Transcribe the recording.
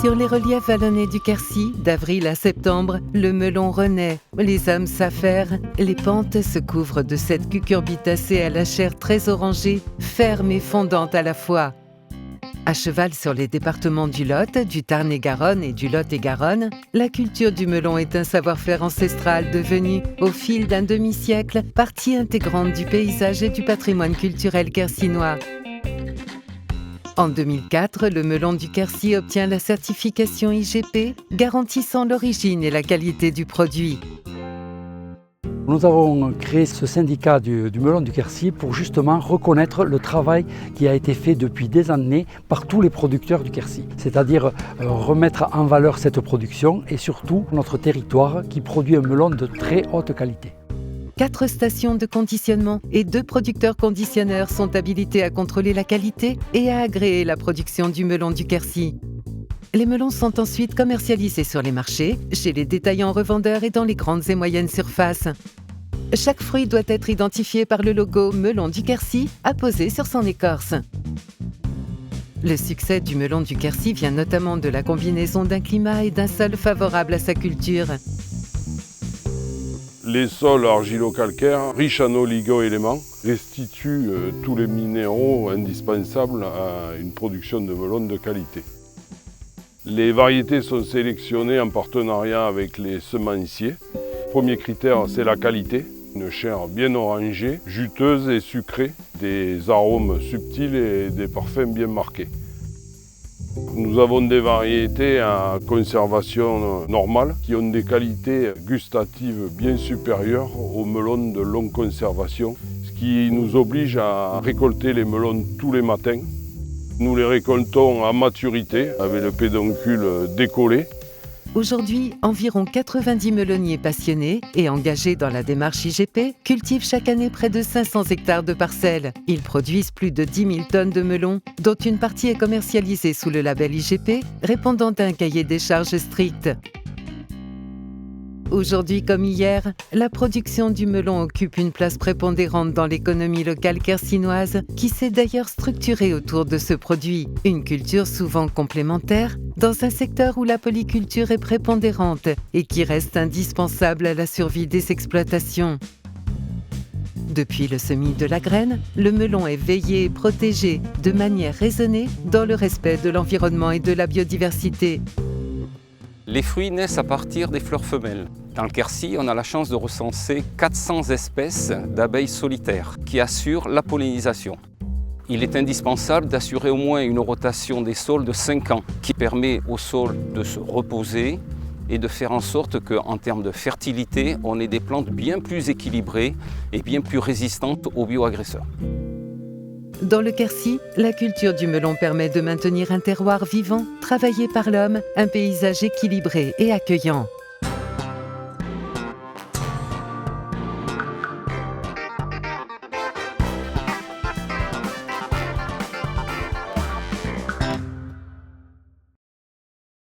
Sur les reliefs vallonnés du Quercy, d'avril à septembre, le melon renaît, les âmes s'affairent, les pentes se couvrent de cette cucurbitacée à la chair très orangée, ferme et fondante à la fois. À cheval sur les départements du Lot, du Tarn-et-Garonne et du Lot-et-Garonne, la culture du melon est un savoir-faire ancestral devenu, au fil d'un demi-siècle, partie intégrante du paysage et du patrimoine culturel quercynois. En 2004, le melon du Quercy obtient la certification IGP, garantissant l'origine et la qualité du produit. Nous avons créé ce syndicat du melon du Quercy pour justement reconnaître le travail qui a été fait depuis des années par tous les producteurs du Quercy. C'est-à-dire remettre en valeur cette production et surtout notre territoire qui produit un melon de très haute qualité. 4 stations de conditionnement et 2 producteurs conditionneurs sont habilités à contrôler la qualité et à agréer la production du melon du Quercy. Les melons sont ensuite commercialisés sur les marchés, chez les détaillants revendeurs et dans les grandes et moyennes surfaces. Chaque fruit doit être identifié par le logo melon du Quercy apposé sur son écorce. Le succès du melon du Quercy vient notamment de la combinaison d'un climat et d'un sol favorable à sa culture. Les sols argilo-calcaires, riches en oligo-éléments, restituent tous les minéraux indispensables à une production de melon de qualité. Les variétés sont sélectionnées en partenariat avec les semenciers. Le premier critère, c'est la qualité. Une chair bien orangée, juteuse et sucrée, des arômes subtils et des parfums bien marqués. Nous avons des variétés à conservation normale qui ont des qualités gustatives bien supérieures aux melons de longue conservation, ce qui nous oblige à récolter les melons tous les matins. Nous les récoltons à maturité avec le pédoncule décollé. Aujourd'hui, environ 90 melonniers passionnés et engagés dans la démarche IGP cultivent chaque année près de 500 hectares de parcelles. Ils produisent plus de 10 000 tonnes de melons, dont une partie est commercialisée sous le label IGP, répondant à un cahier des charges strict. Aujourd'hui comme hier, la production du melon occupe une place prépondérante dans l'économie locale quercynoise qui s'est d'ailleurs structurée autour de ce produit. Une culture souvent complémentaire dans un secteur où la polyculture est prépondérante et qui reste indispensable à la survie des exploitations. Depuis le semis de la graine, le melon est veillé et protégé de manière raisonnée dans le respect de l'environnement et de la biodiversité. Les fruits naissent à partir des fleurs femelles. Dans le Quercy, on a la chance de recenser 400 espèces d'abeilles solitaires qui assurent la pollinisation. Il est indispensable d'assurer au moins une rotation des sols de 5 ans qui permet au sol de se reposer et de faire en sorte qu'en termes de fertilité, on ait des plantes bien plus équilibrées et bien plus résistantes aux bioagresseurs. Dans le Quercy, la culture du melon permet de maintenir un terroir vivant, travaillé par l'homme, un paysage équilibré et accueillant.